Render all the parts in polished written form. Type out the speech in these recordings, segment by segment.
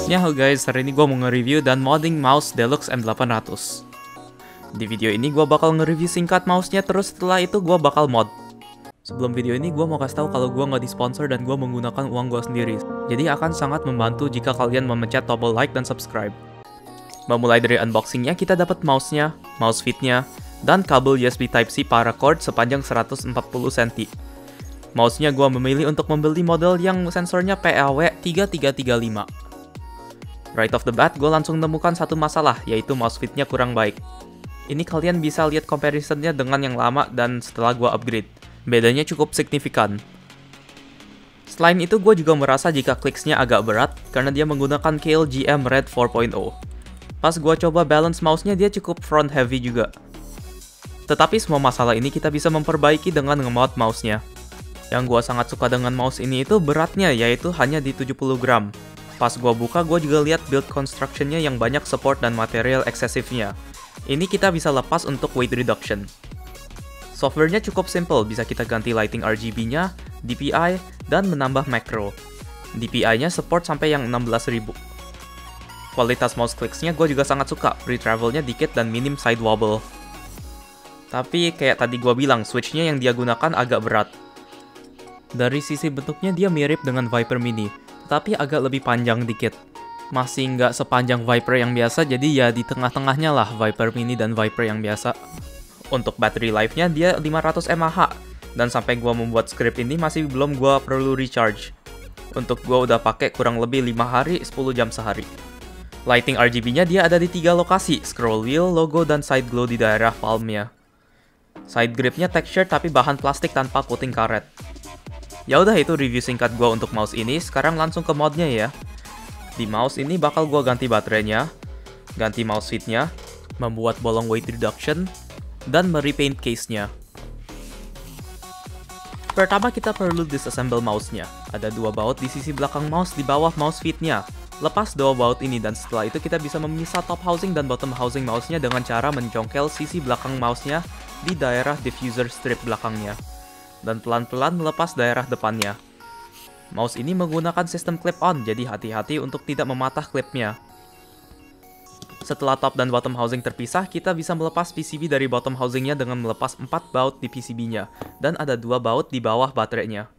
Halo guys, hari ini gue mau nge-review dan modding mouse Deluxe M800. Di video ini gue bakal nge-review singkat mouse-nya, terus setelah itu gue bakal mod. Sebelum video ini gue mau kasih tahu kalau gue nggak disponsor dan gue menggunakan uang gue sendiri. Jadi akan sangat membantu jika kalian memencet tombol like dan subscribe. Memulai dari unboxingnya, kita dapat mouse-nya, mouse fit-nya, dan kabel USB Type-C paracord sepanjang 140 cm. Mouse-nya gue memilih untuk membeli model yang sensornya PAW3335. Right off the bat, gue langsung menemukan satu masalah, yaitu mouse fit-nya kurang baik. Ini kalian bisa lihat comparison-nya dengan yang lama dan setelah gue upgrade. Bedanya cukup signifikan. Selain itu, gue juga merasa jika clicks-nya agak berat, karena dia menggunakan KLGM Red 4.0. Pas gue coba balance mouse-nya, dia cukup front heavy juga. Tetapi semua masalah ini kita bisa memperbaiki dengan nge-mod mouse-nya. Yang gue sangat suka dengan mouse ini itu beratnya, yaitu hanya di 70 gram. Pas gua buka, gua juga lihat build construction-nya yang banyak support dan material eksesifnya. Ini kita bisa lepas untuk weight reduction. Software-nya cukup simple, bisa kita ganti lighting RGB-nya, DPI, dan menambah macro. DPI-nya support sampai yang 16.000. Kualitas mouse clicks-nya gua juga sangat suka, free travel-nya dikit dan minim side wobble. Tapi kayak tadi gua bilang, switch-nya yang dia gunakan agak berat. Dari sisi bentuknya dia mirip dengan Viper Mini, tapi agak lebih panjang dikit. Masih nggak sepanjang Viper yang biasa, jadi ya di tengah-tengahnya lah Viper Mini dan Viper yang biasa. Untuk battery life-nya dia 500 mAh, dan sampai gua membuat script ini masih belum gua perlu recharge. Untuk gua udah pakai kurang lebih 5 hari, 10 jam sehari. Lighting RGB-nya dia ada di 3 lokasi, scroll wheel, logo, dan side glow di daerah palm-nya. Side grip-nya texture tapi bahan plastik tanpa coating karet. Ya udah, itu review singkat gua untuk mouse ini. Sekarang langsung ke modnya ya. Di mouse ini bakal gua ganti baterainya, ganti mouse fit-nya, membuat bolong weight reduction, dan merepaint case-nya. Pertama kita perlu disassemble mouse-nya. Ada 2 baut di sisi belakang mouse di bawah mouse fit-nya. Lepas 2 baut ini dan setelah itu kita bisa memisah top housing dan bottom housing mouse-nya dengan cara mencongkel sisi belakang mouse-nya di daerah diffuser strip belakangnya. Dan pelan-pelan melepas daerah depannya. Mouse ini menggunakan sistem clip-on, jadi hati-hati untuk tidak mematah klipnya. Setelah top dan bottom housing terpisah, kita bisa melepas PCB dari bottom housingnya dengan melepas 4 baut di PCB-nya, dan ada 2 baut di bawah baterainya.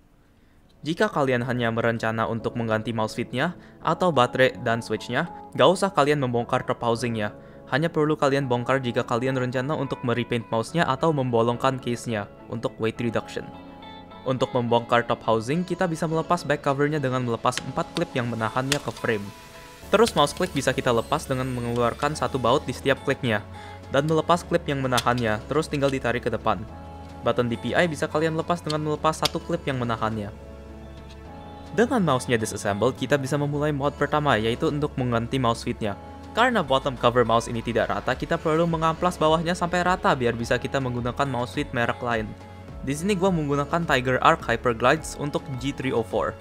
Jika kalian hanya merencana untuk mengganti mouse fit-nya, atau baterai dan switch-nya, gak usah kalian membongkar top housing-nya. Hanya perlu kalian bongkar jika kalian rencana untuk merepaint mouse-nya atau membolongkan case-nya untuk weight reduction. Untuk membongkar top housing, kita bisa melepas back cover-nya dengan melepas 4 klip yang menahannya ke frame. Terus mouse click bisa kita lepas dengan mengeluarkan 1 baut di setiap kliknya, dan melepas klip yang menahannya, terus tinggal ditarik ke depan. Button DPI bisa kalian lepas dengan melepas 1 klip yang menahannya. Dengan mouse-nya disassembled, kita bisa memulai mod pertama, yaitu untuk mengganti mouse fit-nya. Karena bottom cover mouse ini tidak rata, kita perlu mengamplas bawahnya sampai rata biar bisa kita menggunakan mouse fit merek lain. Di sini gua menggunakan Tiger Arc Hyperglides untuk G304.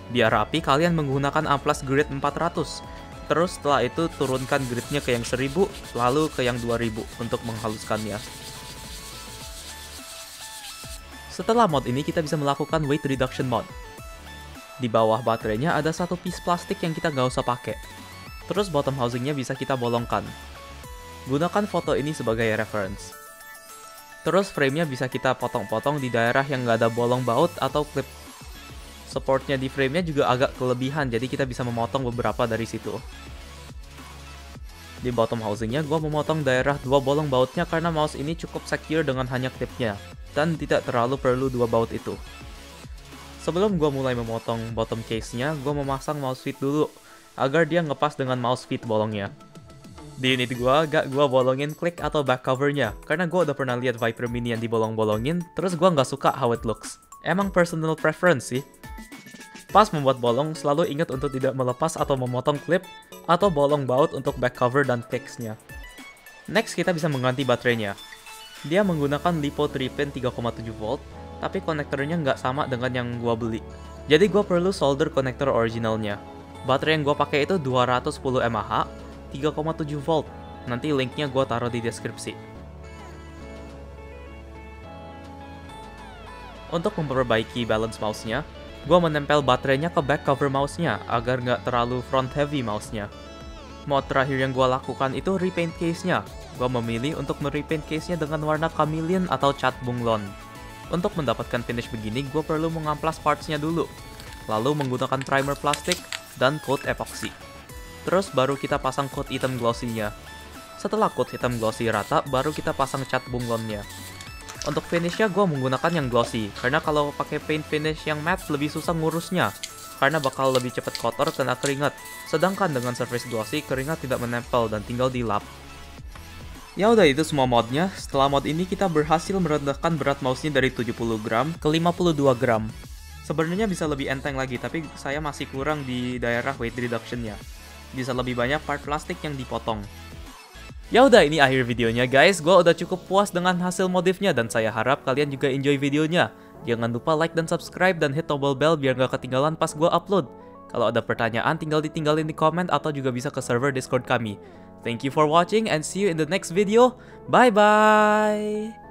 Biar rapi, kalian menggunakan amplas grid 400. Terus setelah itu turunkan gridnya ke yang 1000, lalu ke yang 2000 untuk menghaluskannya. Setelah mod ini, kita bisa melakukan weight reduction mod. Di bawah baterainya ada 1 piece plastik yang kita nggak usah pakai. Terus bottom housingnya bisa kita bolongkan. Gunakan foto ini sebagai reference. Terus frame-nya bisa kita potong-potong di daerah yang nggak ada bolong baut atau klip. Supportnya di frame-nya juga agak kelebihan, jadi kita bisa memotong beberapa dari situ. Di bottom housingnya, gua memotong daerah 2 bolong bautnya karena mouse ini cukup secure dengan hanya klipnya, dan tidak terlalu perlu 2 baut itu. Sebelum gua mulai memotong bottom case-nya, gua memasang mouse fit dulu, agar dia ngepas dengan mouse fit bolongnya. Di unit gua bolongin klik atau back covernya, karena gua udah pernah lihat Viper Mini yang dibolong-bolongin, terus gua nggak suka how it looks. Emang personal preference sih. Pas membuat bolong, selalu ingat untuk tidak melepas atau memotong klip, atau bolong baut untuk back cover dan case-nya. Next, kita bisa mengganti baterainya. Dia menggunakan LiPo 3-pin 3,7 volt, tapi konektornya nggak sama dengan yang gua beli. Jadi gua perlu solder konektor originalnya. Baterai yang gue pakai itu 210 mAh, 3,7 volt. Nanti linknya gue taruh di deskripsi. Untuk memperbaiki balance mouse-nya, Gua menempel baterainya ke back cover mouse-nya agar nggak terlalu front heavy mouse-nya. Mod terakhir yang gua lakukan itu repaint case-nya. Gua memilih untuk merepaint case-nya dengan warna chameleon atau cat bunglon. Untuk mendapatkan finish begini, gua perlu mengamplas parts-nya dulu. Lalu menggunakan primer plastik dan coat epoxy. Terus baru kita pasang coat hitam glossy-nya. Setelah coat hitam glossy rata, baru kita pasang cat bunglonnya. Untuk finishnya gue menggunakan yang glossy, karena kalau pakai paint finish yang matte lebih susah ngurusnya, karena bakal lebih cepat kotor kena keringat. Sedangkan dengan surface glossy, keringat tidak menempel dan tinggal dilap. Ya udah, itu semua modnya. Setelah mod ini kita berhasil merendahkan berat mouse-nya dari 70 gram ke 52 gram. Sebenarnya bisa lebih enteng lagi, tapi saya masih kurang di daerah weight reduction-nya. Bisa lebih banyak part plastik yang dipotong. Ya udah, ini akhir videonya guys. Gua udah cukup puas dengan hasil modifnya dan saya harap kalian juga enjoy videonya. Jangan lupa like dan subscribe dan hit tombol bell biar gak ketinggalan pas gua upload. Kalau ada pertanyaan tinggal ditinggalin di komen atau juga bisa ke server Discord kami. Thank you for watching and see you in the next video. Bye bye.